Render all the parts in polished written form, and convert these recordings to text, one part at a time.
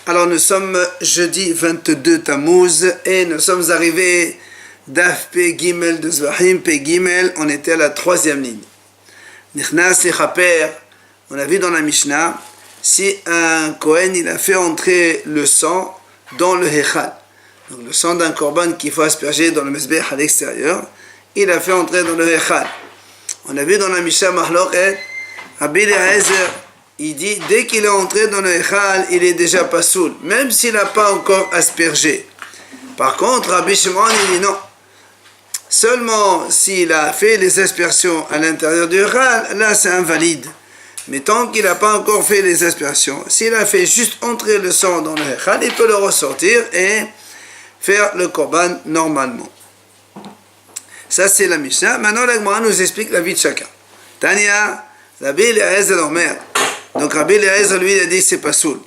Alors nous sommes jeudi 22 Tammuz et nous sommes arrivés Daf Pe Gimel de Zvahim Pe Gimel, on était à la troisième ligne. Nichnas Lechaper, on a vu dans la Mishnah, si un Kohen il a fait entrer le sang dans le Hechal, donc le sang d'un korban qu'il faut asperger dans le Mezbeh à l'extérieur, il a fait entrer dans le Hechal. On a vu dans la Mishnah Mahloket, Rabbi Eliezer, il dit, dès qu'il est entré dans le Hechal, il est déjà pasoul, même s'il n'a pas encore aspergé. Par contre, Rabbi Shimon, il dit non. Seulement s'il a fait les aspersions à l'intérieur du Hechal, là c'est invalide. Mais tant qu'il n'a pas encore fait les aspersions, s'il a fait juste entrer le sang dans le Hechal, il peut le ressortir et faire le korban normalement. Ça c'est la Mishnah. Maintenant la Gemara nous explique la vie de chacun. Tania, Rabbi Eliezer Omer. Donc Rabbi Eliezer lui il a dit c'est pas soul.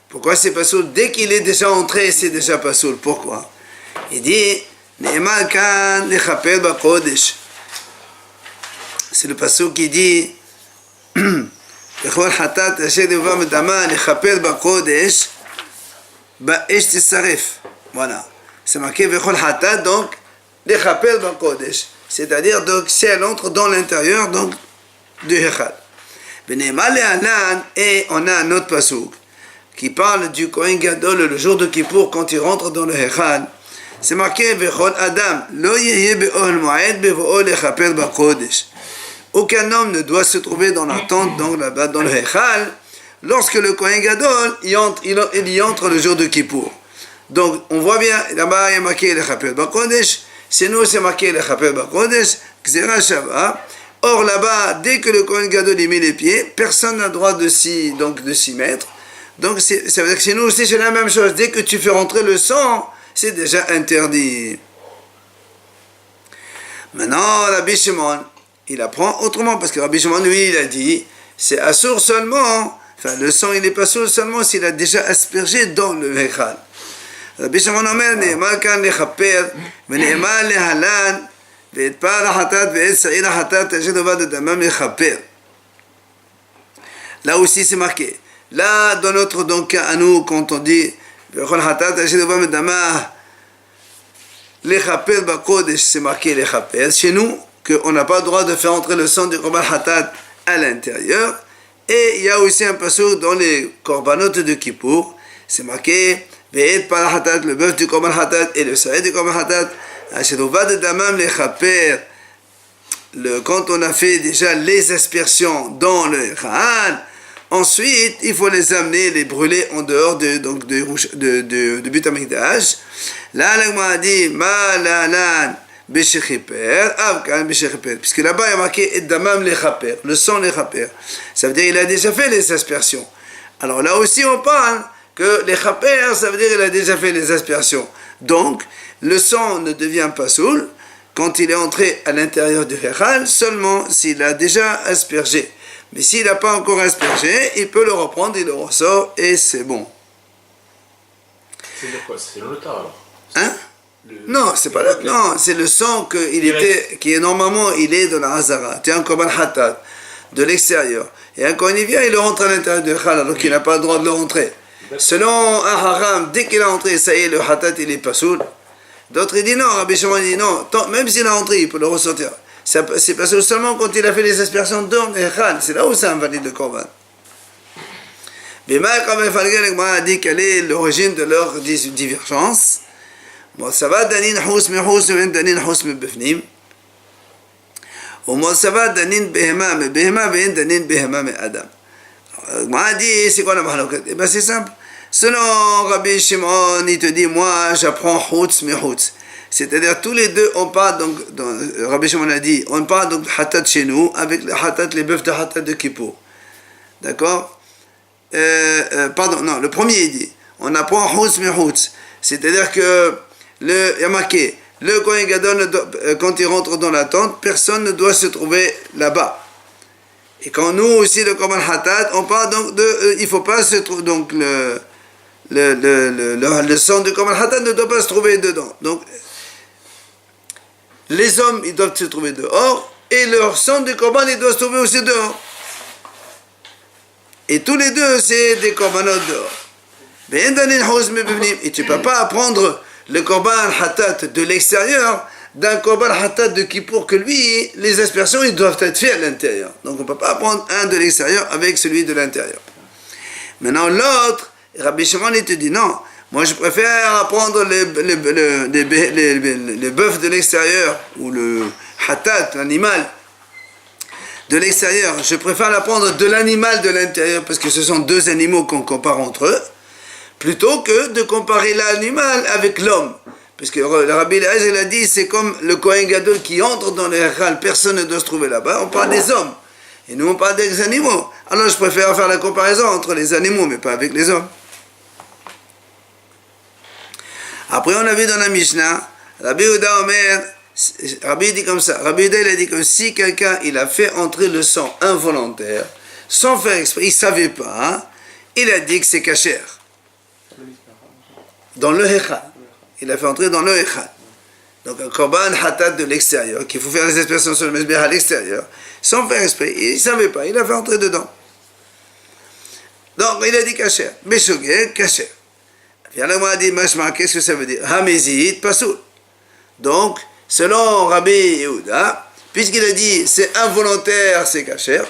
Pourquoi c'est pas soul? Dès qu'il est déjà entré, c'est déjà pas soul. Pourquoi? Il dit Ne'emal kan lechaper b'kodesh. C'est le pasuk qui dit Bechol hatat asher yuva medama lechaper b'kodesh ba'esh tisaref. Voilà. C'est marqué Bechol hatat donc lechaper b'kodesh. C'est-à-dire donc si elle entre dans l'intérieur donc du Hechal. Et on a un autre pasuk qui parle du Kohen Gadol le jour de Kippour quand il rentre dans le Hechal. C'est marqué Vechol Adam lo yehye be'ol moed bevo'o lechaper b'kodesh. Aucun homme ne doit se trouver dans la tente donc là-bas dans le Hechal lorsque le Kohen Gadol il y entre le jour de Kippour. Donc on voit bien là-bas il y a marqué lechaper b'kodesh. Chez nous c'est marqué lechaper b'kodesh Gzera Shava. Or là-bas, dès que le Kohen Gadol y met les pieds, personne n'a le droit de s'y mettre. Donc ça veut dire que chez nous aussi c'est la même chose. Dès que tu fais rentrer le sang, c'est déjà interdit. Maintenant, Rabbi Shimon, il apprend autrement, parce que Rabbi Shimon, lui, il a dit, c'est assour seulement, enfin le sang il n'est pas assour seulement s'il a déjà aspergé dans le Hechal. Rabbi Shimon Omer, Ne'emal kan lechaper, ve'ne'emal lehalan, là aussi c'est marqué. Là dans notre donc à nous quand on dit c'est marqué lechaper. Chez nous qu'on n'a pas le droit de faire entrer le sang du korban hatat à l'intérieur. Et il y a aussi un passage dans les korbanot de Kippour, c'est marqué le bœuf du korban hatat et le saïd du korban hatat. Quand on a fait déjà les aspersions dans le Hechal, ensuite il faut les amener, les brûler en dehors de Beit HaMikdash. Là, l'Agma a dit Malalan Beshechiper, Avkan Beshechiper, puisque là-bas il y a marqué Damam Lechaper, le sang Lechaper. Ça veut dire qu'il a déjà fait les aspersions. Alors là aussi on parle que Lechaper, ça veut dire qu'il a déjà fait les aspersions. Donc, le sang ne devient pas soul quand il est entré à l'intérieur du Hechal, seulement s'il a déjà aspergé. Mais s'il n'a pas encore aspergé, il peut le reprendre, il le ressort et c'est bon. C'est quoi? C'est le lotard alors? Hein? Non, c'est pas le, non, c'est le sang qui est normalement il est de la Hazara. Tu as un korban hatat de l'extérieur. Et quand il vient, il le rentre à l'intérieur du Hechal alors qu'il n'a pas le droit de le rentrer. Selon un haram, dès qu'il est entré, ça y est, le hatat il est pas soul. D'autres ils disent non, Rabbi Shimon dit non, même s'il est entré, il peut le ressortir. C'est pas soul seulement quand il a fait les aspersions dans le Hechal, c'est là où ça invalide le korban. Bima Rabbi Falgel a dit quelle est l'origine de leur divergence. Bon, ça va danin hous mehous ou danin hous mebefnim. Ou ça va danin behema me behema vein danin behema me adam. Moi dit c'est quoi la mahloket? Eh ben c'est simple. Selon Rabbi Shimon, il te dit moi j'apprends hutz mais hutz. C'est-à-dire tous les deux on parle donc Rabbi Shimon a dit on parle donc de hatat chez nous avec le hatat les bœufs de hatat de Kippour. D'accord? Pardon, non, le premier il dit on apprend hutz mais hutz. C'est-à-dire que il y a marqué le Kohen Gadol quand il rentre dans la tente, personne ne doit se trouver là-bas. Et quand nous aussi le korban hatat, on parle donc de, il faut pas se trouver donc le sang du korban hatat ne doit pas se trouver dedans. Donc les hommes ils doivent se trouver dehors et leur sang du korban il doit se trouver aussi dehors. Et tous les deux c'est des korbanot dehors. Et tu ne peux pas apprendre le korban hatat de l'extérieur d'un korban hatat de Kippour que lui, les aspersions, ils doivent être faits à l'intérieur. Donc on ne peut pas apprendre un de l'extérieur avec celui de l'intérieur. Maintenant l'autre, Rabbi Shimon, il te dit non, moi je préfère apprendre les bœufs de l'extérieur ou le hatat, l'animal de l'extérieur. Je préfère l'apprendre de l'animal de l'intérieur parce que ce sont deux animaux qu'on compare entre eux, plutôt que de comparer l'animal avec l'homme. Parce que le Rabbi Eliezer, il a dit, c'est comme le Kohen Gadol qui entre dans les Echal, personne ne doit se trouver là-bas, on parle des hommes. Et nous, on parle des animaux. Alors je préfère faire la comparaison entre les animaux, mais pas avec les hommes. Après, on a vu dans la Mishnah, Rabbi Yehuda Omer, Rabbi dit comme ça, Rabbi Yehuda, il a dit que si quelqu'un, il a fait entrer le sang involontaire, sans faire exprès, il ne savait pas, hein, il a dit que c'est kasher. Dans le Echal. Il a fait entrer dans le Echal. Donc un korban hatat de l'extérieur, qu'il faut faire les aspersions sur le mesbeh à l'extérieur, sans faire exprès. Il ne savait pas, il a fait entrer dedans. Donc il a dit kasher. Meshogeg, kasher. Finalement, il a dit mashma, qu'est-ce que ça veut dire? Hamezit, pasoul. Donc, selon Rabbi Yehuda, puisqu'il a dit c'est involontaire, c'est kasher,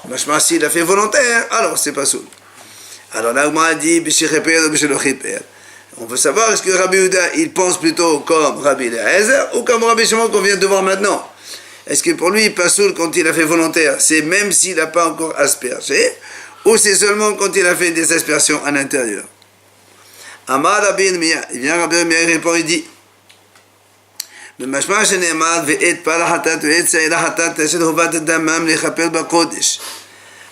mashma, s'il a fait volontaire, alors c'est pasoul. Alors là, on a dit bishicheper ou bishilochiper. On veut savoir, est-ce que Rabbi Yehuda, il pense plutôt comme Rabbi Eliezer ou comme Rabbi Shimon qu'on vient de voir maintenant? Est-ce que pour lui, pasoul, quand il a fait volontaire, c'est même s'il n'a pas encore aspergé, ou c'est seulement quand il a fait des aspersions à l'intérieur? Amar Rabbi Mia, il vient Rabbi Mia, il répond, il dit,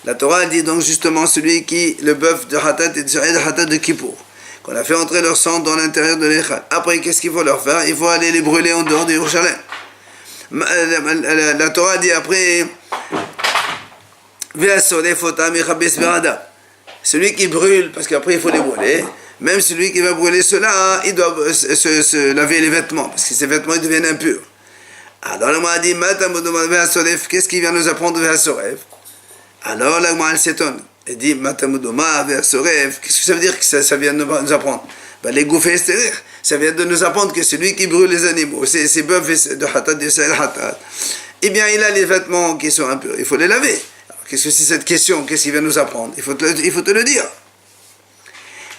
la Torah dit donc justement celui qui, le bœuf de Hatat et de Hatat de Kippour, qu'on a fait entrer leur sang dans l'intérieur de l'Echal. Après, qu'est-ce qu'il faut leur faire? Il faut aller les brûler en dehors de Yerushalem. La Torah dit après, celui qui brûle, parce qu'après il faut les brûler, même celui qui va brûler cela, il doit se laver les vêtements, parce que ses vêtements ils deviennent impurs. Alors le m'a dit, qu'est-ce qu'il vient nous apprendre vers Sorev? Alors la elle s'étonne. Elle dit, Matamudoma vers Sorev, qu'est-ce que ça veut dire que ça vient de nous apprendre? Ben, les gouffés stériles, ça vient de nous apprendre que celui qui brûle les animaux, ces bœufs de Hatat, de Sa'el Hatat, eh bien il a les vêtements qui sont impurs, il faut les laver. Alors, qu'est-ce que c'est cette question? Qu'est-ce qu'il vient nous apprendre? Il faut te le dire.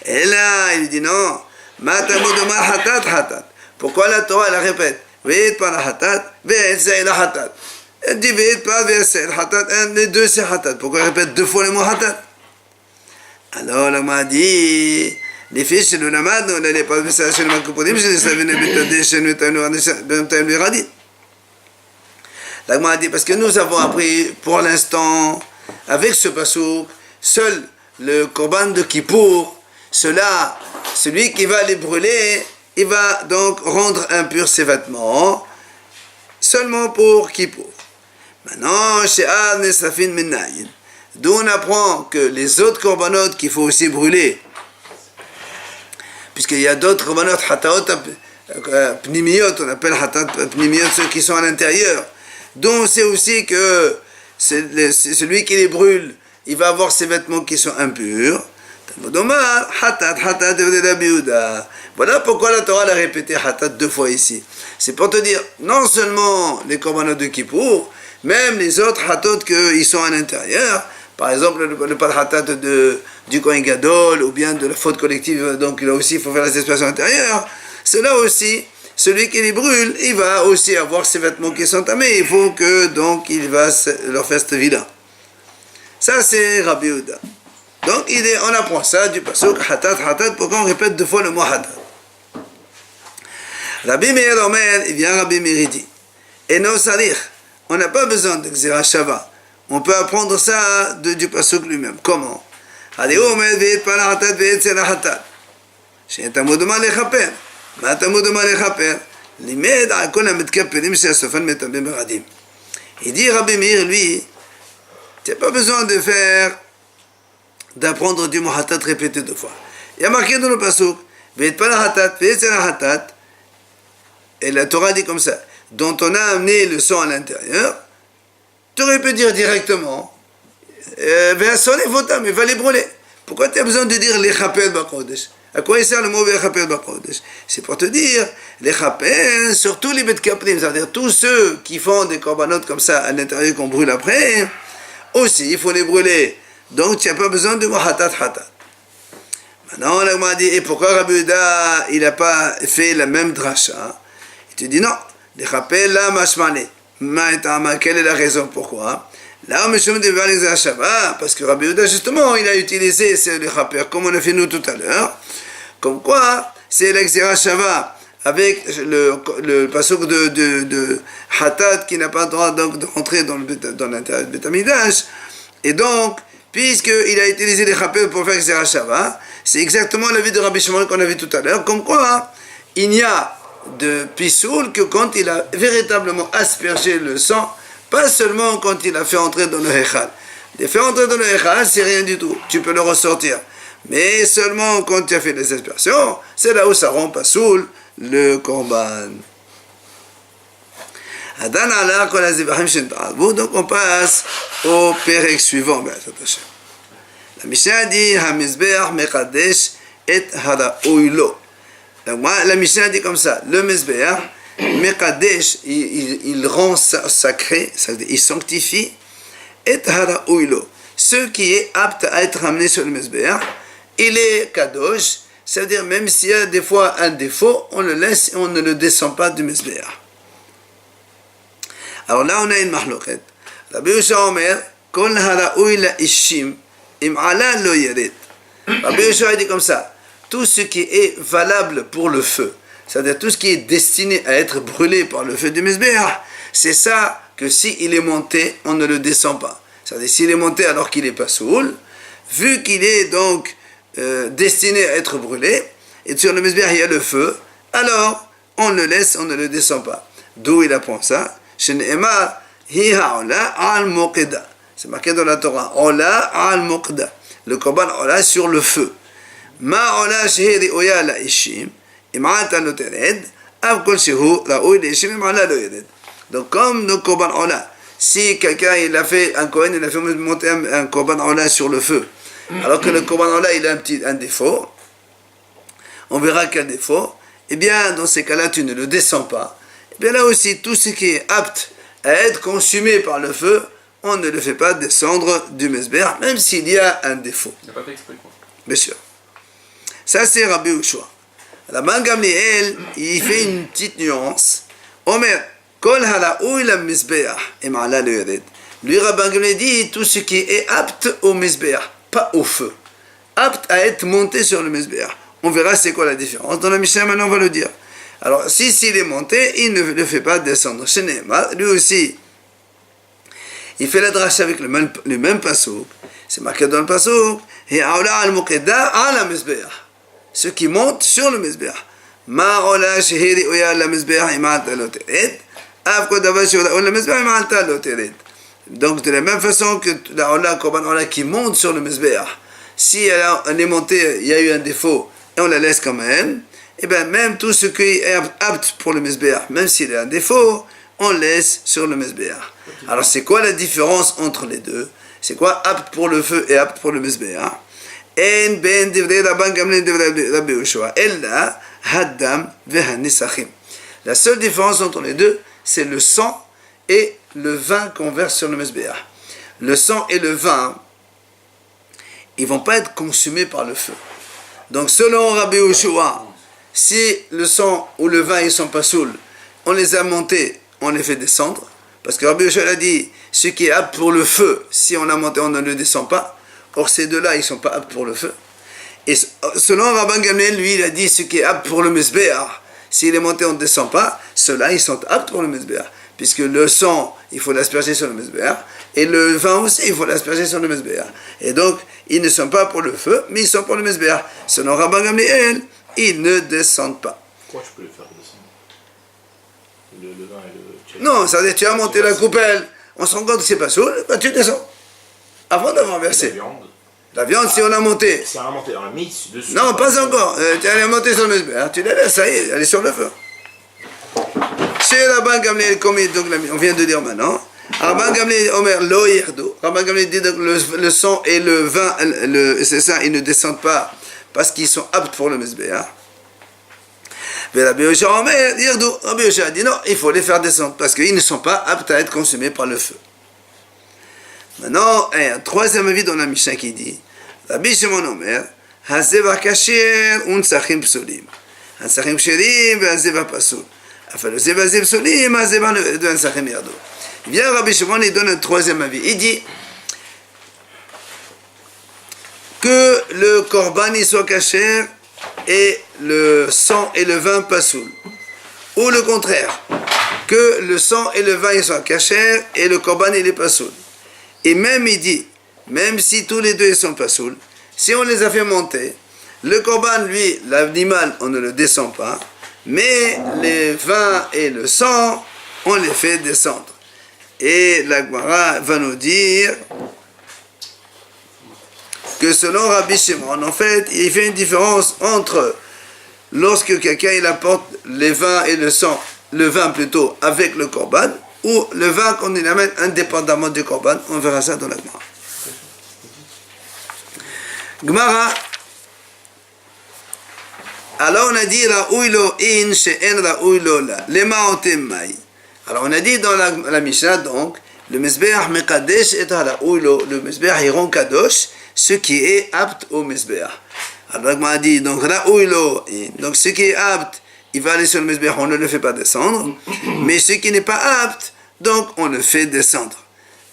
Et là, il dit non, Matamudoma Hatat Hatat. Pourquoi la Torah la répète? Ve'et par la Hatat, ve'et Sa'el Hatat. Elle dit ve'et par ve'et Sa'el Hatat, les deux c'est Hatat. Pourquoi elle répète deux fois le mot Hatat? Alors, elle m'a dit, les fiches de la mad, on n'allait pas faire ça chez le Makopodim, je les savais n'habiter chez nous, la m'a dit, parce que nous avons appris pour l'instant, avec ce passouk, seul le korban de Kippour, celui qui va les brûler, il va donc rendre impurs ses vêtements, seulement pour Kippour. Maintenant, chez Ad Nesrafin Menayin, d'où on apprend que les autres korbanot qu'il faut aussi brûler, puisqu'il y a d'autres korbanot, hataot pnimiyot, on appelle hatat pnimiyot, ceux qui sont à l'intérieur, dont on sait aussi que c'est celui qui les brûle, il va avoir ses vêtements qui sont impurs. Voilà pourquoi la Torah l'a répété hatat deux fois ici. C'est pour te dire, non seulement les korbanot de Kippour, même les autres hatot qu'ils sont à l'intérieur, par exemple le pas hatat du Kohen Gadol, ou bien de la faute collective, donc là aussi il faut faire les expressions intérieures, cela aussi, celui qui les brûle, il va aussi avoir ses vêtements qui sont tamés, il faut que donc il va leur faire cette vie-là. Ça c'est Rabbi Yehuda. Donc on apprend ça du pasuk hatat hatat, pourquoi on répète deux fois le mot hatat? Rabbi Meir Omer, il vient Rabbi Meir dit, et non salir, on n'a pas besoin de Xera Shava. On peut apprendre ça du pasuk lui-même. Comment? Omer ve'et par hatat ve'et sel hatat. She'tamud ma lechaper. Ma tamud ma lechaper. Limed al kol hamitkaperim she'asofan metabim beradim. Il dit Rabbi Meir, lui, tu n'as pas besoin d'apprendre du mot hatat répété deux fois. Il y a marqué dans le pasuk, ve'et par hatat ve'et sel hatat. Et la Torah dit comme ça, dont on a amené le sang à l'intérieur, tu aurais pu dire directement, mais va les brûler. Pourquoi tu as besoin de dire l'Echapel Bakodesh? À quoi il sert le mot l'Echapel Bakodesh? C'est pour te dire l'Echapel, surtout les Bet Kaprim, c'est-à-dire tous ceux qui font des corbanotes comme ça à l'intérieur qu'on brûle après, aussi il faut les brûler. Donc tu n'as pas besoin de mot Hatat Hatat. Maintenant, on m'a dit, et pourquoi Rabbi Yehuda, il n'a pas fait la même dracha? Il te dit non, l'Echapel là, mashmane. Quelle est la raison pourquoi? Là, on me demande de les Shava, parce que Rabbi Yehuda, justement, il a utilisé le Chaper, comme on a fait nous tout à l'heure, comme quoi c'est l'exera Shava, avec le pasuk de Hatat, qui n'a pas le droit donc de rentrer dans l'intérieur du Beth Amikdash, et donc, puisqu'il a utilisé les Chaper pour faire l'exera Shava, c'est exactement l'avis de Rabbi Shimon qu'on a vu tout à l'heure, comme quoi il n'y a de Pisoul que quand il a véritablement aspergé le sang, pas seulement quand il a fait entrer dans le Hechal. Les faire entrer dans le Hechal, c'est rien du tout. Tu peux le ressortir. Mais seulement quand tu as fait les aspersions, c'est là où ça rend pas saoul le Korban. Donc on passe au pérec suivant. La Mishnah dit Hamizbeach Mekadesh et Haraoilo. La Mishnah dit comme ça, le Mizbeach Mekadesh, il rend sacré, il sanctifie, et haraouilo, ce qui est apte à être amené sur le Mizbeach, il est kadosh, c'est-à-dire même s'il y a des fois un défaut, on le laisse et on ne le descend pas du Mizbeach. Alors là, on a une mahloket. Rabbi Yehoshua Omer, kol haraoui la ishim, im ala lo yered. Rabbi Yehoshua dit comme ça, tout ce qui est valable pour le feu, c'est-à-dire tout ce qui est destiné à être brûlé par le feu du Mizbeach, c'est ça que s'il est monté, on ne le descend pas. C'est-à-dire s'il est monté alors qu'il n'est pas soul, vu qu'il est donc destiné à être brûlé, et sur le Mizbeach il y a le feu, alors on le laisse, on ne le descend pas. D'où il apprend ça? Shene'emar hi ha'ola al moqeda. C'est marqué dans la Torah. Ola al moqeda. Le korban ola sur le feu. Ma ola shehi ri'oya la ishim. Donc comme nos korban ola, si quelqu'un il a fait un Kohen, il a fait monter un korban ola sur le feu, alors que le korban ola il a un défaut, on verra quel défaut, eh bien dans ces cas-là tu ne le descends pas. Et bien là aussi tout ce qui est apte à être consumé par le feu, on ne le fait pas descendre du Mizbeach, même s'il y a un défaut. Il n'a pas fait exprès quoi. Bien sûr. Ça c'est Rabbi Yehoshua. Rabban Gamliel, il fait une petite nuance. Omer, kol haraoui la Mizbeach, et ma'ala le yered. Lui, Rabban Gamliel dit tout ce qui est apte au Mizbeach, pas au feu. Apte à être monté sur le Mizbeach. On verra c'est quoi la différence. Dans la Mishnah, maintenant, on va le dire. Alors, s'il est monté, il ne le fait pas descendre. Shene'emar, lui aussi, il fait la dracha avec le même pasuk. C'est marqué dans le pasuk. Ha'ola al muqeda ala Mizbeach. Ce qui monte sur le Mizbeach. Ma'ola shehiri oya la Mizbeach ima'alta lo tered. Avko davar shehira la Mizbeach ima'alta lo tered. Donc de la même façon que la ola, korban ola qui monte sur le Mizbeach, si elle est montée, il y a eu un défaut, et on la laisse quand même, et bien même tout ce qui est apte pour le Mizbeach, même s'il y a un défaut, on laisse sur le Mizbeach. Alors c'est quoi la différence entre les deux? C'est quoi apte pour le feu et apte pour le Mizbeach? En ben divrei Rabban Gamliel divrei Rabbi Yehoshua ella haddam vehanisachim. La seule différence entre les deux, c'est le sang et le vin qu'on verse sur le Mizbeach. Le sang et le vin, ils vont pas être consumés par le feu. Donc selon Rabbi Yehoshua, si le sang ou le vin ils sont pas saouls, on les a montés, on les fait descendre, parce que Rabbi Yehoshua a dit ce qui est apte pour le feu, si on l'a monté, on ne le descend pas. Or, ces deux-là, ils ne sont pas aptes pour le feu. Et selon Rabban Gamliel, lui, il a dit ce qui est apte pour le Mizbeach. S'il est monté, on ne descend pas. Ceux-là, ils sont aptes pour le Mizbeach. Puisque le sang, il faut l'asperger sur le Mizbeach. Et le vin aussi, il faut l'asperger sur le Mizbeach. Et donc, ils ne sont pas pour le feu, mais ils sont pour le Mizbeach. Selon Rabban Gamliel, ils ne descendent pas. Pourquoi je peux le faire descendre? Le vin et le... Non, ça veut dire tu as monté la coupelle, on se rend compte que c'est pas saoul, bah tu descends. Avant d'avoir versé. La viande, si on l'a montée. C'est un monté, on l'a mis dessus. Non, pas encore. Tu as monté sur le Mizbeach, tu la laisses, ça y est, elle est sur le feu. Chez Rabban Gamliel, comme on vient de dire maintenant, Rabban Gamliel Omer Lo Yerdu. Rabban Gamliel dit donc le sang et le vin, c'est ça, ils ne descendent pas parce qu'ils sont aptes pour le Mizbeach. Mais Rabbi Yoshua Omer Yerdu. Rabbi Yoshua dit non, il faut les faire descendre parce qu'ils ne sont pas aptes à être consumés par le feu. Maintenant, un troisième avis dans la Mishnah qui dit Rabbi Shimon Omer Hazeva Kasher Unsachim Psulim. Unsachim Ksherim Hazeva Pasul. Enfin, le Zeva Zev Psulim, Hazeva Unsachim Yerdu. Il vient Rabbi Shimon et donne un troisième avis. Il dit que le korban il soit kasher et le sang et le vin pasoul. Ou le contraire, que le sang et le vin ils soient kasher et le korban il est pasoul. Et même il dit, même si tous les deux ils sont pasoul, si on les a fait monter, le korban lui, l'animal on ne le descend pas, mais les vins et le sang on les fait descendre. Et la Gemara va nous dire que selon Rabbi Shimon, en fait, il fait une différence entre lorsque quelqu'un il apporte les vins et le sang, le vin plutôt avec le korban, ou le vin qu'on il amène indépendamment du korban. On verra ça dans la Gemara. Gemara. Alors on a dit Ra'uy lo in she'en ra'uy lo la. Lema otem mai. Alors on a dit dans la Mishnah donc, le Mizbeach Mekadesh et Ra'uy lo, le Mizbeach il rend kadosh, ce qui est apte au Mizbeach. Alors on a dit donc Ra'uy lo, donc ce qui est apte, il va aller sur le Mizbeach, on ne le fait pas descendre, mais ce qui n'est pas apte, donc on le fait descendre.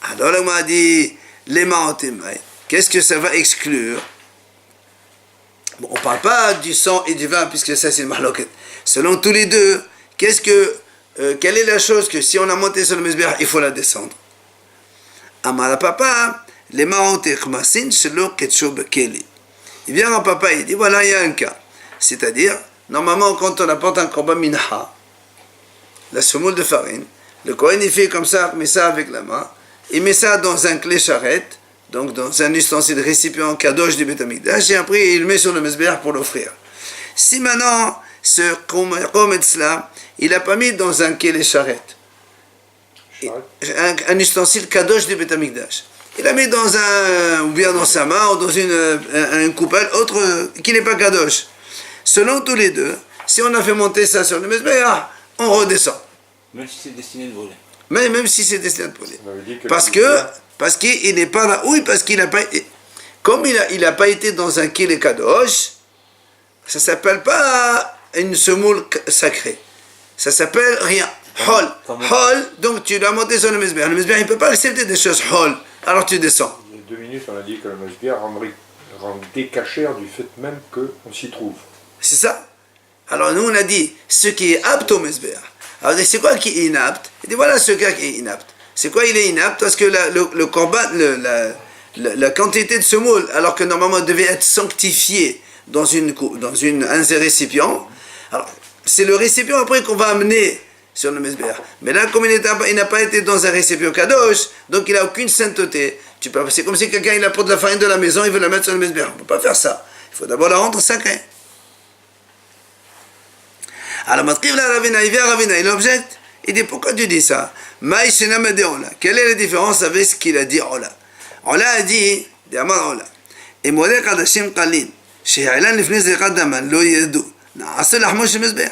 Alors on a dit Lema otem mai. Qu'est-ce que ça va exclure? Bon, on ne parle pas du sang et du vin, puisque ça c'est le mahloket. Selon tous les deux, quelle est la chose que si on a monté sur le Mizbeach, il faut la descendre? Amara papa, les maonte khmasin shelo ketcho bekeli. Il vient à papa, il dit voilà, il y a un cas. C'est-à-dire, normalement, quand on apporte un korban minha, la semoule de farine, le Kohen il fait comme ça, met ça avec la main, il met ça dans un clé charrette, donc dans un ustensile récipient kadosh du Beth Amikdash, et après il le met sur le Mizbeach pour l'offrir. Si maintenant, ce Kometzla, il n'a pas mis dans un kélé charrette, un ustensile kadosh du Beth Amikdash, il l'a mis dans ou bien dans sa main, ou dans une coupelle autre qui n'est pas kadosh. Selon tous les deux, si on a fait monter ça sur le Mizbeach, on redescend. Même si c'est destiné de voler. Même si c'est destiné de voler. Parce qu'il n'est pas là, oui, parce qu'il n'a pas été, comme il n'a pas été dans un kélé kadosh, ça ne s'appelle pas une semoule sacrée. Ça s'appelle rien. Hol. Hol, donc tu l'as monté sur le Mizbeach. Le Mizbeach, il ne peut pas accepter des choses hol. Alors tu descends. Il y a 2 minutes, on a dit que le Mizbeach rendait cachère du fait même qu'on s'y trouve. C'est ça. Alors nous, on a dit ce qui est apte au Mizbeach. Alors c'est quoi qui est inapte? Il dit voilà ce gars qui est inapte. C'est quoi il est inapte? Parce que le korban, la quantité de semoule, alors que normalement devait être sanctifiée dans un récipient, alors c'est le récipient après qu'on va amener sur le Mizbeach. Mais là, comme il n'a pas été dans un récipient kadosh, donc il n'a aucune sainteté. C'est comme si quelqu'un il apporte de la farine de la maison, il veut la mettre sur le Mizbeach. On ne peut pas faire ça. Il faut d'abord la rendre sacrée. Alors, Ravina, il objecte. Il dit, pourquoi tu dis ça? Quelle est la différence avec ce qu'il a dit Ola? Ola a dit, et Molek Adashim Kalin, Sheha'ilan Lifnez Echadaman, Lo Yedu, Na'asel Ahmosh Mizbeach.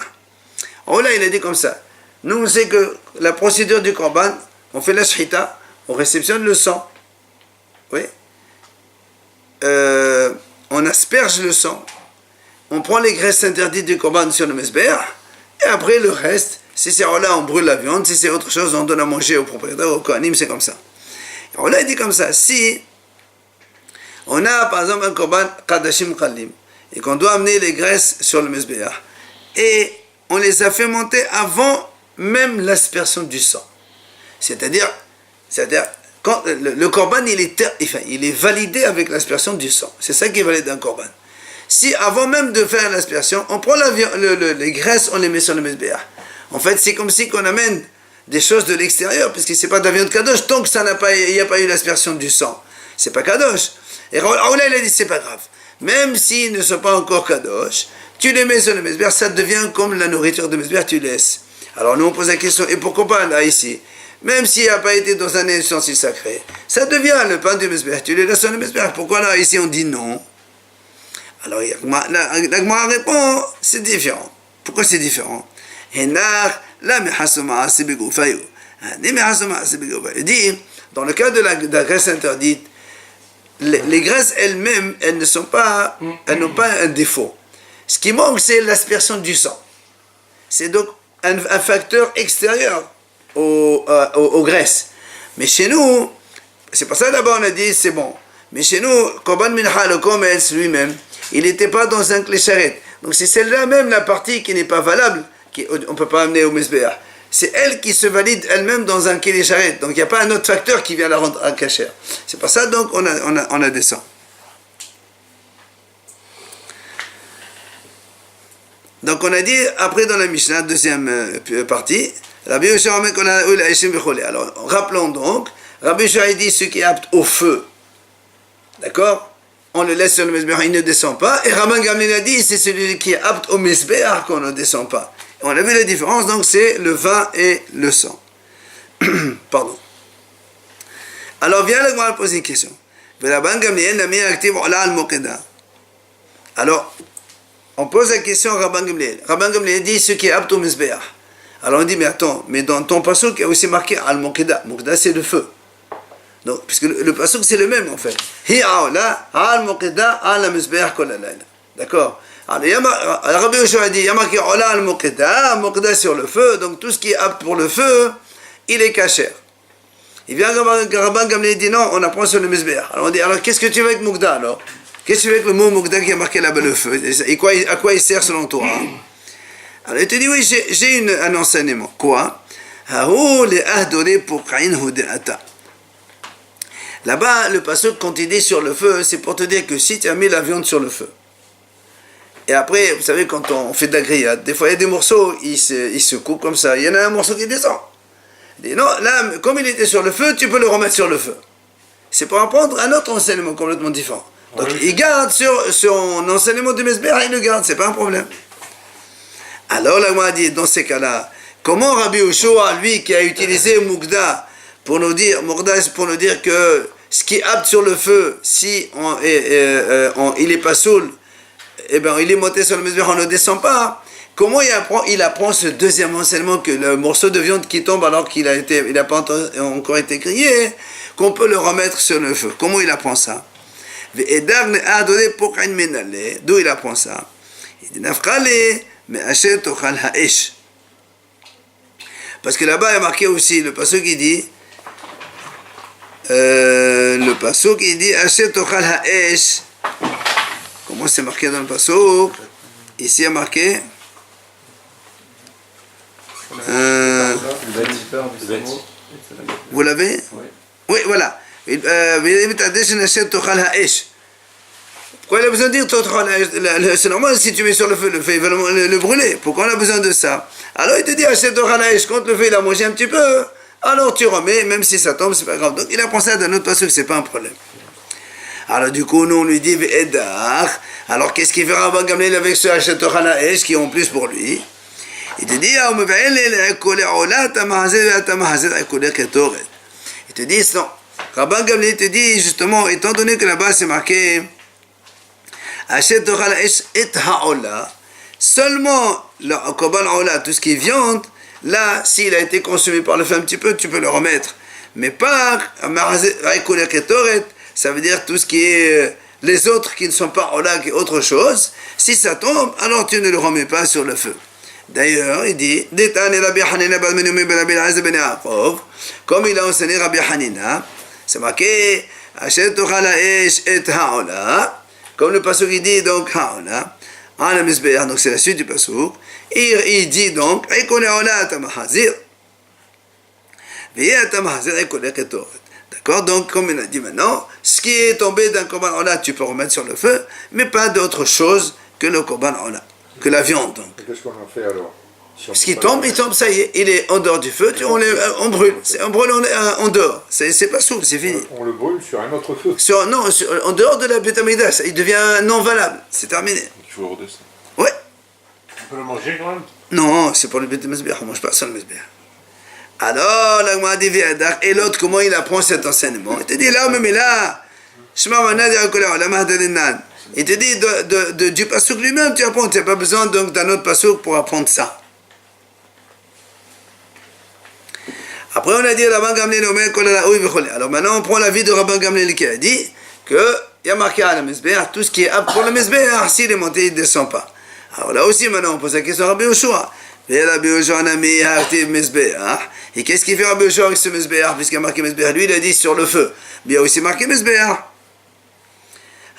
Ola, il a dit comme ça. Nous, on sait que la procédure du korban, on fait la shchita, on réceptionne le sang. Oui. On asperge le sang. On prend les graisses interdites du korban sur le Mizbeach, et après le reste, si c'est là, on brûle la viande, si c'est autre chose, on donne à manger au propriétaire, au kohanim, c'est comme ça. On a dit comme ça, si on a par exemple un korban kadashim khalim, et qu'on doit amener les graisses sur le Mizbeach, et on les a fait monter avant même l'aspersion du sang. C'est-à-dire quand le korban, il est validé avec l'aspersion du sang. C'est ça qui est validé d'un korban. Si avant même de faire l'aspersion, on prend les graisses, on les met sur le Mizbeach. En fait, c'est comme si on amène des choses de l'extérieur, puisque c'est pas de la viande kadosh, tant que il n'y a pas eu l'aspersion du sang. C'est pas kadosh. Et Raoula, il a dit, c'est pas grave. Même s'ils ne sont pas encore kadosh, tu les mets sur le Mizbeach, ça devient comme la nourriture de Mizbeach, tu laisses. Alors nous, on pose la question, et pourquoi pas là, ici? même s'il n'a pas été dans un ustensile sacré, ça devient le pain du Mizbeach. Tu le laisses sur le Mizbeach. Pourquoi là, ici, on dit non? Alors, la Gemara répond, c'est différent. Pourquoi c'est différent? Il dit, dans le cas de la graisse interdite, les graisses elles-mêmes, elles n'ont pas un défaut. Ce qui manque, c'est l'aspersion du sang. C'est donc un facteur extérieur aux graisses. Mais chez nous, c'est pour ça d'abord on a dit c'est bon. Mais chez nous, Korban Mincha, le Komets lui-même, il n'était pas dans un clé charrette. Donc c'est celle-là même, la partie qui n'est pas valable, on ne peut pas amener au Mizbeach. C'est elle qui se valide elle-même dans un kélé charrette. Donc il n'y a pas un autre facteur qui vient la rendre à kasher. C'est pour ça donc on a des sangs. Donc on a dit, après dans la Mishnah, deuxième partie, Rabbi Yoshua Omer Kol ha'oil ha'eshim v'chole. Alors rappelons donc, Rabbi Yoshua dit ce qui est apte au feu. D'accord? On le laisse sur le Mizbeach, il ne descend pas. Et Rabban Gamliel a dit, c'est celui qui est apte au Mizbeach qu'on ne descend pas. Et on a vu la différence, donc c'est le vin et le sang. Pardon. Alors viens là, moi poser une question. Rabban Gamliel n'a mis actif ola al-muqida. Alors, on pose la question à Rabban Gamliel. Rabban Gamliel dit ce qui est apte au Mizbeach. Alors on dit, mais attends, mais dans ton pasuk, il y a aussi marqué al-muqida. Muqida, c'est le feu. Donc, puisque le pasuk c'est le même en fait. Hi'aola al-muqida al-mizbeach kol halayla. D'accord? Alors, Rabbi Yoshua a dit, il y a marqué ola al-muqida, muqida sur le feu, donc tout ce qui est apte pour le feu, il est kasher. Il vient Rabban Gamliel dit non, on apprend sur le mizbeach. Alors on dit, alors qu'est-ce que tu veux avec muqida alors? Qu'est-ce que tu veux avec le mot muqida qui est marqué là-bas le feu? Et à quoi il sert selon toi? Alors il te dit, oui, j'ai un enseignement. Quoi? Là-bas, le pasuk, quand il dit sur le feu, c'est pour te dire que si tu as mis la viande sur le feu, et après, vous savez, quand on fait de la grillade, des fois il y a des morceaux, ils se coupent comme ça, il y en a un morceau qui descend. Il dit, non, là, comme il était sur le feu, tu peux le remettre sur le feu. C'est pour apprendre un autre enseignement complètement différent. Donc il garde sur son enseignement de Mizbeach, il le garde, c'est pas un problème. Alors là, moi, dit, dans ces cas-là, comment Rabbi Yoshua, lui, qui a utilisé Muqda pour nous dire que ce qui est apte sur le feu, si il n'est pas saoul, eh ben, il est monté sur le Mizbeach, on ne descend pas. Comment il apprend ce deuxième enseignement que le morceau de viande qui tombe alors qu'il n'a pas encore été grillé, qu'on peut le remettre sur le feu? Comment il apprend ça? D'où il apprend ça? Il dit, parce que là-bas il y a marqué aussi le pasuk qui dit Asher tochal ha'esh. Comment c'est marqué dans le pasuk? Ici il y a marqué vous l'avez? Oui, voilà. Pourquoi il a besoin de dire c'est normal, si tu mets sur le feu il va le brûler. Pourquoi on a besoin de ça? Alors il te dit quand le feu il a mangé un petit peu, alors tu remets, même si ça tombe, c'est pas grave. Donc il apprend ça d'un autre passage, c'est pas un problème. Alors du coup, nous on lui dit alors qu'est-ce qu'il fera Rabban Gamliel avec ce Hachet qui est en plus pour lui? Il te dit il te dit non. Rabban Gamliel te dit justement, étant donné que là-bas c'est marqué seulement le korban ola, tout ce qui est viande, là, s'il a été consommé par le feu un petit peu, tu peux le remettre. Mais pas ça veut dire tout ce qui est les autres qui ne sont pas ola, qui est autre chose. Si ça tombe, alors tu ne le remets pas sur le feu. D'ailleurs, il dit comme il a enseigné Rabbi Hanina, c'est marqué comme le pasuk il dit donc ha'ola en la mizbeach, donc c'est la suite du pasuk. Il dit donc d'accord, donc comme il a dit maintenant, ce qui est tombé d'un korban ola tu peux remettre sur le feu, mais pas d'autre chose que le korban ola, que la viande donc. Et qu'est-ce qu'on en fait alors? Ce qui tombe, il tombe, ça y est, il est en dehors du feu, on brûle. On brûle en dehors. C'est pas saoul, c'est fini. On le brûle sur un autre feu. En dehors de la Beth Amidash, il devient non valable. C'est terminé. Il faut le redescendre. Ouais. On peut le manger quand même? Non, c'est pour le Beth Mizbeach, on ne mange pas ça le Mizbeach. Alors, la Gemara dit Viadak, et l'autre, comment il apprend cet enseignement? Il te dit là, mais là, il te dit du pasouk lui-même, tu apprends, tu n'as pas besoin donc d'un autre pasouk pour apprendre ça. Après, on a dit Rabban Gamliel Omer Kol Ha'raoui V'Cholé. Alors maintenant, on prend l'avis de Rabban Gamliel qui a dit que il y a marqué à la Mizbeach, tout ce qui est apte pour le Mizbeach, s'il est monté, il ne descend pas. Alors là aussi, maintenant, on pose la question à Rabbi Yoshua. Rabbi Yoshua Nami Ha'artiv Mizbeach. Et qu'est-ce qu'il fait Rabbi Yoshua avec ce Mizbeach, puisqu'il y a marqué Mizbeach? Lui, il a dit sur le feu. Mais il y a aussi marqué Mizbeach.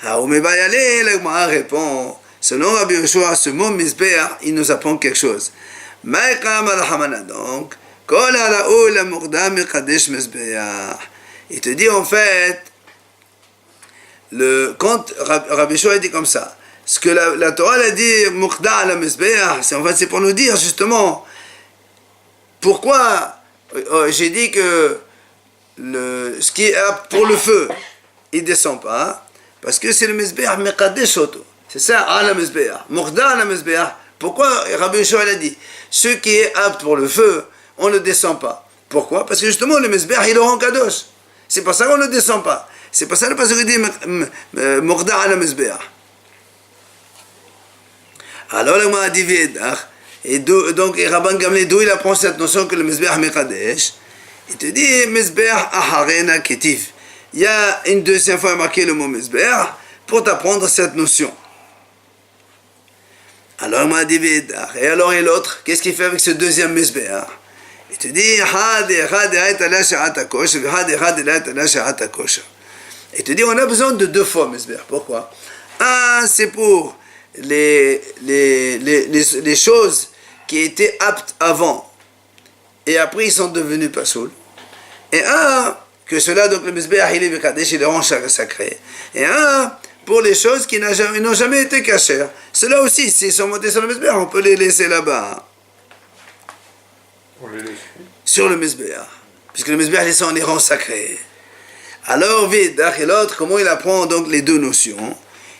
Alors, Mebayale, la Gemara répond, selon Rabbi Yoshua, ce mot Mizbeach, il nous apprend quelque chose. Ma'ekam al-Hamana, donc, Kol Ha'raoui la-Mukdam Mekadesh Mizbeach. Il te dit en fait, quand Rabbi Yoshua dit comme ça, ce que la Torah a dit Mukda la Mizbeach, c'est pour nous dire justement pourquoi j'ai dit que ce qui est pour le feu, il ne descend pas, parce que c'est le Mizbeach Mekadesh Oto. C'est ça, à la Mizbeach. Mukda la Mizbeach. Pourquoi Rabbi Yoshua a dit ce qui est apte pour le feu, on ne descend pas. Pourquoi? Parce que justement le Mizbeach il le rend Kadosh. C'est pour ça qu'on ne descend pas. C'est pour ça le pasuk dit Mukda à la Mizbeach. Alors, la Gemara dit Viedach, et donc Rabban Gamliel, d'où il apprend cette notion que le Mizbeach Mekadesh? Il te dit Mizbeach Aharena Ketif. Il y a une deuxième fois marqué le mot Mizbeach pour t'apprendre cette notion. Alors, il m'a dit Viedach. Et alors, et l'autre, qu'est-ce qu'il fait avec ce deuxième Mizbeach? Il te dit il te dit on a besoin de deux fois Mizbeach. Pourquoi? Un, c'est pour les choses qui étaient aptes avant et après ils sont devenus pasoul, et un que cela donc le Mizbeach il est Mekadesh, il est rend sacré, et un pour les choses qui n'ont jamais été cachères. Cela aussi, s'ils sont montés sur le Mizbeach, on peut les laisser là-bas. On les laisse sur le Mizbeach, puisque le Mizbeach on les rend sacrés. Alors Viedach et l'autre, comment il apprend donc les deux notions?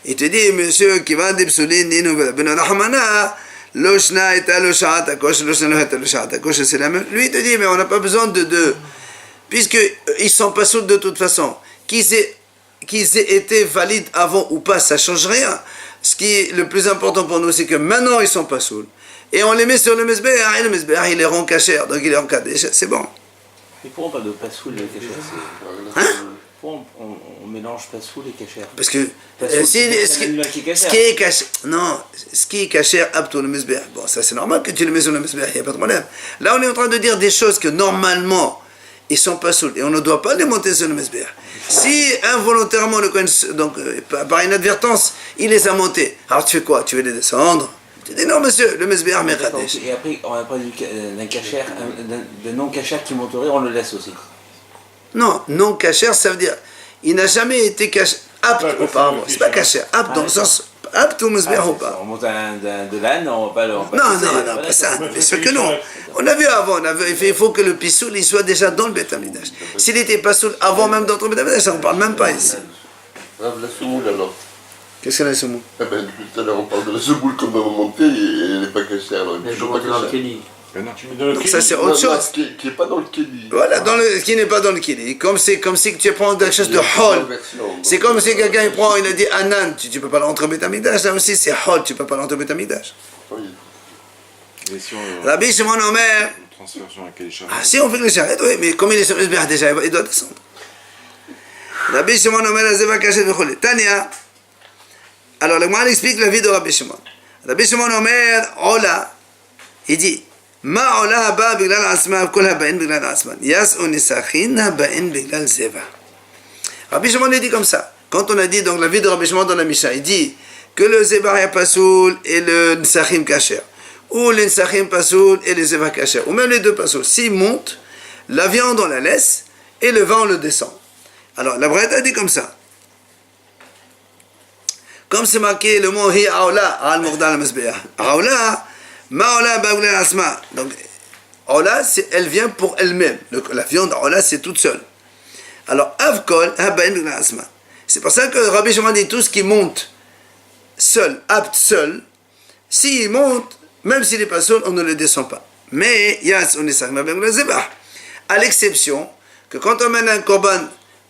Il te dit, monsieur, qui va d'Ibsoulin, Ben Rahmana, Loshna et Aloshat Akosh, Loshna et Aloshat Akosh, c'est la même. Lui, il te dit, mais on n'a pas besoin de deux, puisqu'ils ne sont pas saouls de toute façon. Qu'ils aient été valides avant ou pas, ça ne change rien. Ce qui est le plus important pour nous, c'est que maintenant, ils ne sont pas saouls. Et on les met sur le Mizbeach, et le Mizbeach, il les rend cachers, donc il les rend Kadesh, c'est bon. Mais pourquoi on parle de pasoul et cachère? Hein? Pourquoi on mélange pasoul et cachère? Parce que ce qui est caché apte au Mizbeach. Bon, ça c'est normal que tu le mets sur le Mizbeach, il n'y a pas de problème. Là, on est en train de dire des choses que normalement, ils ne sont pas saouls, et on ne doit pas les monter sur le Mizbeach. Si involontairement, donc par inadvertance, il les a montés, alors tu fais quoi? Tu veux les descendre? Tu dis non monsieur, le Mizbeach Mekadesh. Et après, on a parlé d'un cachère, d'un non-cachère qui monterait, on le laisse aussi. Non, non cachère, ça veut dire, il n'a jamais été caché, apte auparavant. C'est pas cachère, apte dans le sens, apte au Mizbeach ou pas. On monte de l'âne, on va pas le... Non, pas ça, bien sûr que non. On a vu avant, il faut que le pisoul il soit déjà dans le Beth Amikdash. S'il n'était pas soul avant même d'entrer au Beth Amikdash, on ne parle même pas ici. La semoule alors. Qu'est-ce qu'elle a la semoule? Eh ben, depuis tout à l'heure on parle de la semoule comme on montait et elle n'est pas cachée alors. Mais je monte dans le Kéli. Donc ça c'est autre chose. Qui n'est pas dans le Kéli. Voilà, qui n'est pas dans le Kéli. Comme si tu prends quelque chose de hol. C'est comme si quelqu'un il a dit Anan, tu ne peux pas l'entrer au Beth Amikdash, là aussi c'est hol, tu ne peux pas l'entrer au Beth Amikdash. Rabbi Shimon Omer. Ah si on fait le charrette, oui, mais comme il est sur le Mizbeach déjà, il doit descendre. Rabbi Shimon Omer Azeva Kashet V'Cholé. Tania. Alors le Gemara explique la vie de Rabbi Shimon. Rabbi Shimon Omer, Ola, il dit, Ma Ola haba biglal asma, kol haba'in biglal asman. Yas'u nisachin haba'in biglal zeva. Rabbi Shimon il dit comme ça. Quand on a dit donc la vie de Rabbi Shimon dans la Mishnah, il dit que le zeva est pasoul et le nisachim kasher. Ou le nisachim pasoul et le zeva kasher. Ou même les deux pasoul. S'ils montent, la viande on la laisse et le vin on le descend. Alors la Braïta a dit comme ça. Comme c'est marqué le mot hi aola al murda al mizbeach. Aola, ma ola bagla asma. Donc aola, elle vient pour elle-même. La viande aola, c'est toute seule. Alors avkol habain bagla asma. C'est pour ça que Rabbi Shimon dit tout ce qui monte seul, apte seul. S'il monte, même s'il n'est pas seul, on ne le descend pas. Mais yas on est sagma bagla zebah. À l'exception que quand on amène un korban,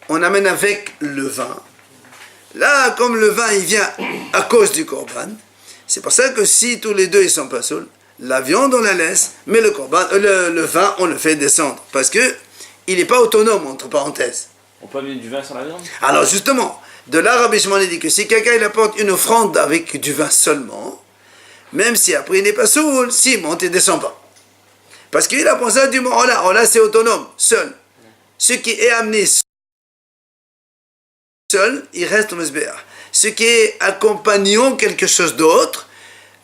on amène avec le vin. Là, comme le vin, il vient à cause du korban, c'est pour ça que si tous les deux ils sont pas sauls, la viande on la laisse, mais le vin on le fait descendre, parce que il n'est pas autonome, entre parenthèses. On peut amener du vin sans la viande? Alors justement, de là Rabbi Shimon dit que si quelqu'un il apporte une offrande avec du vin seulement, même si après il n'est pas saoul, s'il monte il ne descend pas. Parce qu'il apprend ça du mot Allah c'est autonome, seul. Ce qui est amené seul, il reste au Mizbeach. Ce qui est accompagnant quelque chose d'autre,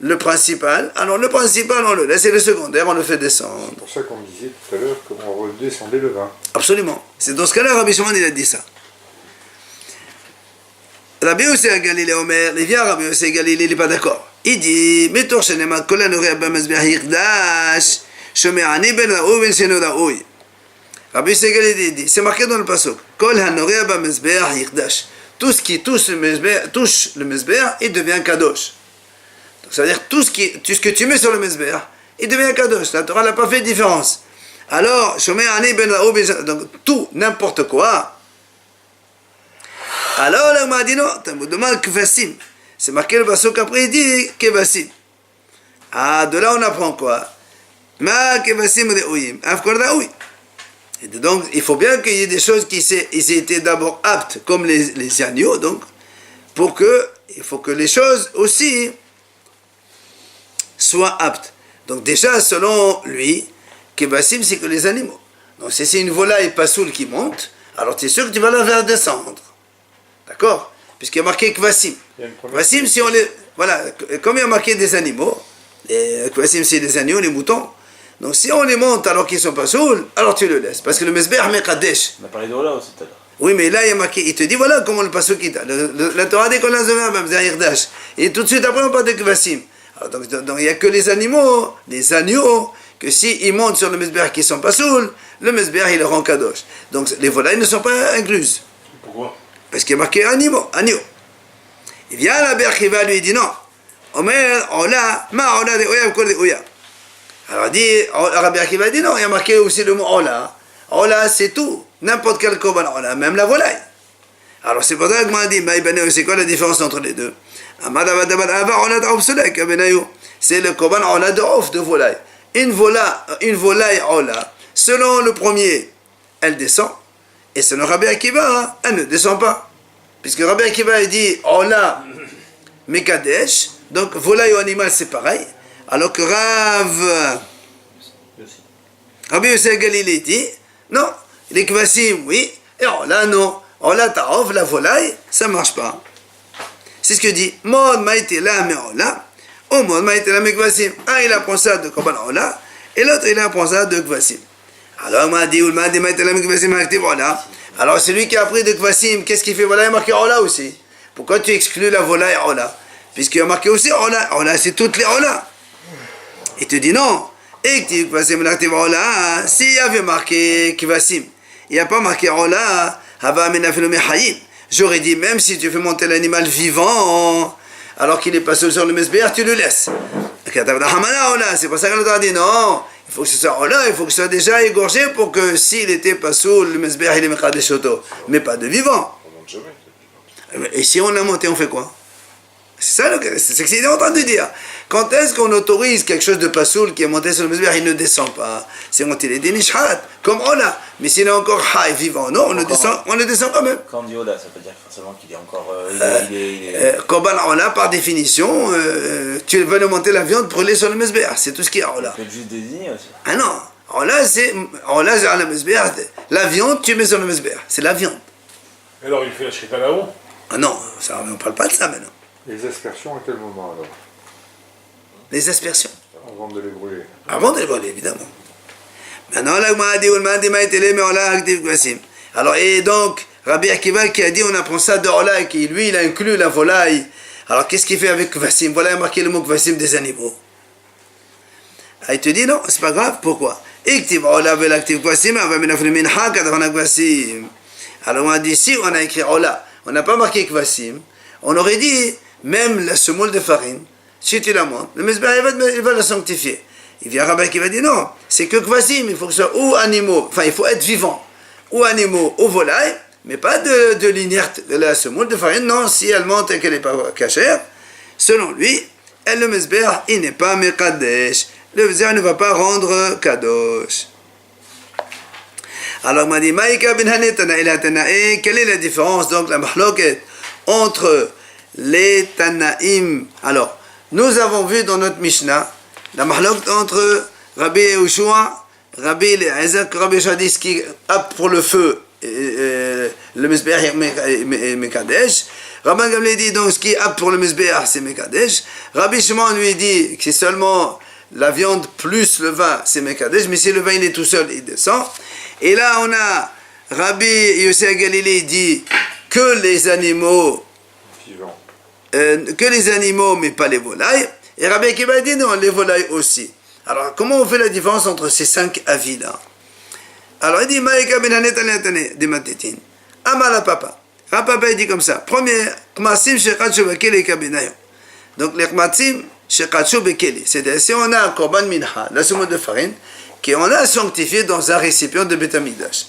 le principal, alors le principal on le laisse et le secondaire on le fait descendre. C'est pour ça qu'on disait tout à l'heure comment on redescendait le vin. Absolument. C'est dans ce cas-là Rabbi Shimon il a dit ça. Rabbi Yossi à Galilée Omer, il vient Rabbi Yossi à Galilée, il n'est pas d'accord. Il dit, Metor Shenema Kol Hanori Abba Mizbeach Yikdash Shome'ani Ben Ra'ui Ben Sheno Ra'ui. Rabbi Yossi à Galilée dit, c'est marqué dans le pasuk, Kol Hanori Abba Mizbeach Yikdash. Tout ce qui touche le Mizbeach, il devient kadosh. Donc ça veut dire tout ce que tu mets sur le Mizbeach, il devient kadosh. La Torah n'a pas fait de différence. Alors, Shome'ani Ben Ra'ui Ben Sheno, donc tout, n'importe quoi. Alors, là, on m'a dit non, tu me demandes Kvasim. C'est marqué le pasuk après, il dit Kvasim. Ah, de là, on apprend quoi? Ma Kvasim Re'ouyim, Afkor Ra'oui. Et donc, il faut bien qu'il y ait des choses qui ils étaient d'abord aptes, comme les agneaux, donc, il faut que les choses aussi soient aptes. Donc, déjà, selon lui, Kvasim, c'est que les animaux. Donc, si c'est une volaille pas saoule qui monte, alors tu es sûr que tu vas la faire descendre. D'accord? Puisqu'il y a marqué Kvasim. Kvasim, si on les. Voilà, comme il y a marqué des animaux, les Kvasim, c'est les agneaux, les moutons. Donc si on les monte alors qu'ils ne sont pas saouls, alors tu le laisses. Parce que le Mizbeach Mekadesh. On a parlé de Ola aussi tout à l'heure. Oui, mais là, il y a marqué. Il te dit voilà comment le pasuk il a. La Torah dit qu'on a Zerdash. Et tout de suite après, on parle de Kvasim. Donc il n'y a que les animaux, les agneaux, que s'ils montent sur le Mizbeach qui ne sont pas saouls, le Mizbeach il le rend Kadosh. Donc les volailles ne sont pas incluses. Pourquoi? Parce qu'il y a marqué agneau. Il vient à la Berchiva, lui, il dit non. Omer, Ola, ma Ola de Oya, Kol de Oya. Alors il dit, Rabbi Akiva dit non, il y a marqué aussi le mot Ola. Ola, c'est tout. N'importe quel korban Ola, même la volaille. Alors c'est pour ça que moi, dit, c'est quoi la différence entre les deux? C'est le korban Ola de off, de volaille. Une volaille Ola, selon le premier, elle descend. Et selon Rabbi Akiva, elle ne descend pas. Puisque Rabbi Akiva dit Ola Mekadesh, donc volaille ou animal c'est pareil. Alors que Rabbi Yossi Galilée dit non, les Kvasim oui, et Ola non. Ola Ta'ov, la volaille, ça ne marche pas. C'est ce que dit Mod Maïtela me Ola, ou Mod Maïtela me Kvasim. Un il apprend ça de Korban Ola, et l'autre il apprend ça de Kvasim. Alors, alors celui qui a appris de Kvasim, qu'est-ce qu'il fait? Voilà, il y a marqué Ola aussi. Pourquoi tu exclus la volaille Ola? Puisqu'il y a marqué aussi Ola. Ola, c'est toutes les Ola. Il te dit non. Et Ola, s'il y avait marqué Kvasim, il n'y a pas marqué Ola, j'aurais dit, même si tu fais monter l'animal vivant, alors qu'il n'est pas seul sur le Mizbeach, tu le laisses. C'est pour ça qu'on a dit non. Il faut que ce soit Ola, il faut que ce soit déjà égorgé pour que s'il n'était pas sous le Mizbeach, il est Mekadesh Oto. Mais pas de vivant. Et si on l'a monté, on fait quoi? C'est ça, c'est ce qu'il est en train de dire. Quand est-ce qu'on autorise quelque chose de pas soul qui est monté sur le Mizbeach, il ne descend pas? C'est quand il est dénishrat, comme Ola. Mais s'il est encore high, vivant, non, on le descend quand même. Quand on dit Ola, ça veut dire forcément qu'il est encore. Korban Ola, par définition, tu vas le monter la viande brûlée sur le Mizbeach. C'est tout ce qu'il y a Ola. Il peut juste désigner aussi. Ah non, Ola, c'est le Mizbeach. La viande, tu mets sur le Mizbeach. C'est la viande. Alors il fait la shrita là-haut? Ah non, ça, on ne parle pas de ça maintenant. Les aspersions à quel moment alors? Les aspersions. Avant de les brûler. Avant de les brûler, évidemment. Maintenant, là, alors, et donc, Rabbi Akiva qui a dit, on apprend ça de Ola, et qui, lui, il a inclus la volaille. Alors, qu'est-ce qu'il fait avec Kvasim? Voilà, il a marqué le mot Kvasim des animaux. Ah, il te dit, non, c'est pas grave, pourquoi? Alors, on a dit, si on a écrit Ola, on n'a pas marqué Kvasim, on aurait dit, même la semoule de farine, si tu la montes, le Mizbeach, il va la sanctifier. Il vient Rabbi qui va dire non, c'est que Kvasim, il faut que ce soit ou animaux, enfin il faut être vivant, ou animaux, ou volailles, mais pas de l'inerte, de la semoule de farine. Non, si elle monte et qu'elle n'est pas cachère, selon lui, elle le mesbeh, il n'est pas mekadesh. Le mesbeh ne va pas rendre kadosh. Alors, m'a dit, Maïka bin Hanetana et la Tanaï, quelle est la différence, donc, la mahloket, entre les Tanaïm? Alors, nous avons vu dans notre Mishnah, la mahloket entre Rabbi Yehoshua, Rabbi Eliezer, Rabbi Shadis qui est apte pour le feu, le Mesbeh et Mekadesh. Rabban Gamliel dit donc ce qui est apte pour le Mesbeh c'est Mekadesh. Rabbi Shimon lui dit que c'est seulement la viande plus le vin c'est Mekadesh, mais si le vin il est tout seul il descend. Et là on a Rabbi Yosef Galilée dit que les animaux mais pas les volailles. Et Rabbi Akiva dit non, les volailles aussi. Alors comment on fait la différence entre ces 5 avis là? Alors il dit Maïka ben Hanetane de Matetin. Amala papa. Papa il dit comme ça. Premier, Kmasim shekachu bekele kabenayo. Donc les Kmasim shekachu bekele. C'est-à-dire si on a un korban minha, la semoule de farine, qu'on a sanctifié dans un récipient de Beth Amikdash.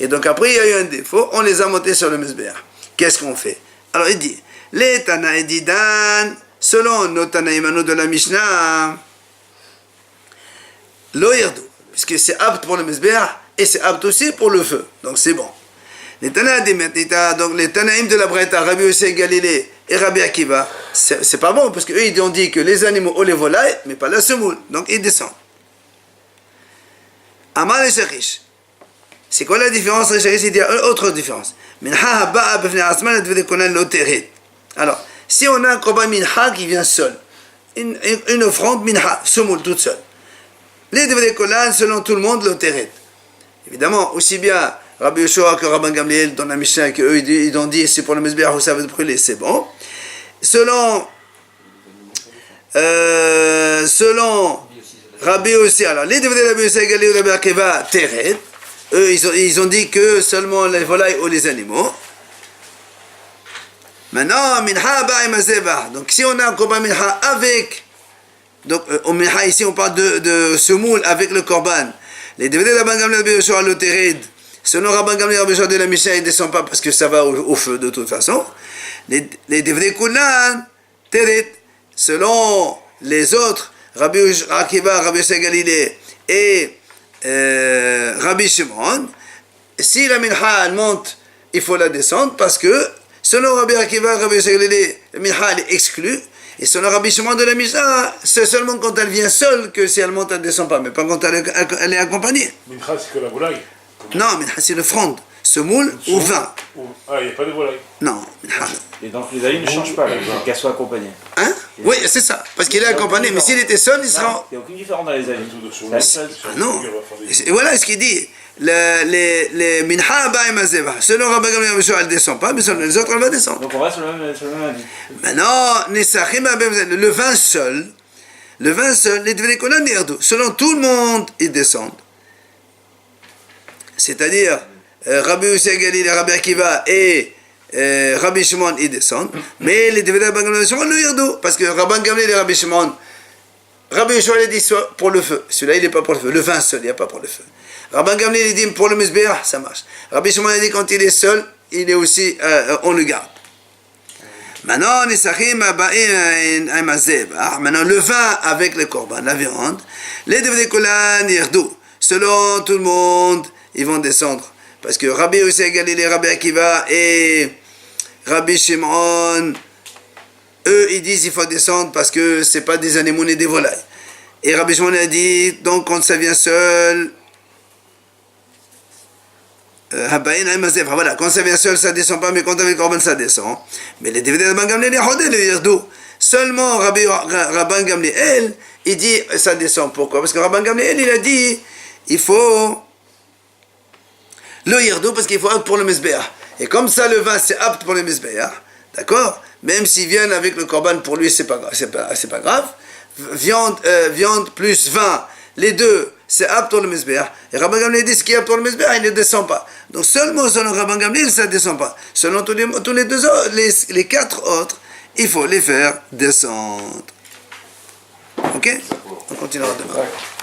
Et donc après il y a eu un défaut, on les a montés sur le Mesbeh. Qu'est-ce qu'on fait? Alors il dit, les Tanaï Dan, selon nos Tanaïmano de la Mishnah, lo yirdu, puisque c'est apte pour le Mesbeh et c'est apte aussi pour le feu. Donc c'est bon. Les Tanaïm de la Breta, Rabbi Yosef Galilée et Rabbi Akiva, c'est pas bon, parce qu'eux ils ont dit que les animaux ou les volailles, mais pas la semoule. Donc ils descendent. Amal et Sherish. C'est quoi la différence? Sherish, il y a une autre différence. Alors, si on a un korban minha qui vient seul, une offrande minha, semoule toute seule, les devés kolan, selon tout le monde, l'oteret. Évidemment, aussi bien Rabbi Yehoshua que Rabban Gamliel dans la Mishnah, qu'eux ils ont dit c'est pour le Mesbeh où ça va brûler, c'est bon. Selon Rabbi aussi, alors les devés de Rabbi Yosef Galilée ou Rabbi Akiva, teret. Eux ils ont dit que seulement les volailles ou les animaux. Maintenant, minha ba'im azeba. Donc si on a un korban minha avec, donc au minha ici on parle de semoule avec le korban. Les devés de Rabban Gamliel Rabbi Yehoshua le tered. Selon Rabban Gamliel Rabbi Yehoshua de la Mishnah, il ne descend pas parce que ça va au feu de toute façon. Les devés kulan tered. Selon les autres, Rabbi Akiva, Rabbi Yosef Galilée et Rabbi Shimon, si la minha monte, il faut la descendre parce que selon Rabbi Akiva, Rabbi Yosef Galilée, la minha elle est exclue. Et selon Rabbi Shimon de la Mishnah, c'est seulement quand elle vient seule que si elle monte, elle ne descend pas, mais pas quand elle est accompagnée. Mincha, c'est que la volaille. Non, minha, c'est l'offrande. Semoule ou vin. Ah, il n'y a pas de volaille. Non, minha. Et donc les avis ne changent pas, qu'elle soit accompagnée. Hein? Oui, c'est ça, parce qu'il est accompagné, mais s'il était seul, il sera... Il n'y a aucune différence dans les avis. Ah non, et voilà ce qu'il dit. Les minha ba'im azeba. Selon Rabban Gamliel Rabbi Yehoshua, elle ne descend pas, mais selon les autres, elle va descendre. Donc on reste sur le même avis. Maintenant, le vin seul, les devés kolan nirdu. Selon tout le monde, ils descendent. C'est-à-dire, Rabbi Yosef Galilée, Rabbi Akiva et Rabbi Shimon, ils descendent. Mais les devés de Rabban Gamliel Shimon, le yirdu. Parce que Rabban Gamliel et Rabbi Shimon, Rabbi Yehoshua, il dit pour le feu. Celui-là, il n'est pas pour le feu. Le vin seul, il n'y a pas pour le feu. Rabban Gamliel, il dit pour le Mesbeh, ça marche. Rabbi Shimon, il dit quand il est seul, il est aussi, on le garde. Maintenant, maintenant, le vin avec le korban, la viande, les devés kolan yirdu. Selon tout le monde, ils vont descendre. Parce que Rabbi Yosef Galilée, Rabbi Akiva et Rabbi Shimon, eux, ils disent qu'il faut descendre parce que ce n'est pas des animaux ni des volailles. Et Rabbi Shimon a dit, donc quand ça vient seul, voilà, quand ça vient seul, ça ne descend pas, mais quand avec le korban, ça descend. Mais les DVD de Rabban Gamliel, le yirdu. Seulement Rabban Gamliel, il dit, ça descend. Pourquoi? Parce que Rabban Gamliel, il a dit, il faut le yirdu parce qu'il faut apte pour le Mesbeh. Et comme ça, le vin, c'est apte pour le Mesbeh. D'accord? Même s'ils viennent avec le korban, pour lui, c'est pas grave. Viande plus vin, les deux, c'est apte pour le Mesbeh. Et Rabban Gamliel dit ce qui est apte pour le Mesbeh, il ne descend pas. Donc seulement selon Rabban Gamliel, ça ne descend pas. Selon tous les deux autres, les 4 autres, il faut les faire descendre. Ok? continuera demain. Ouais.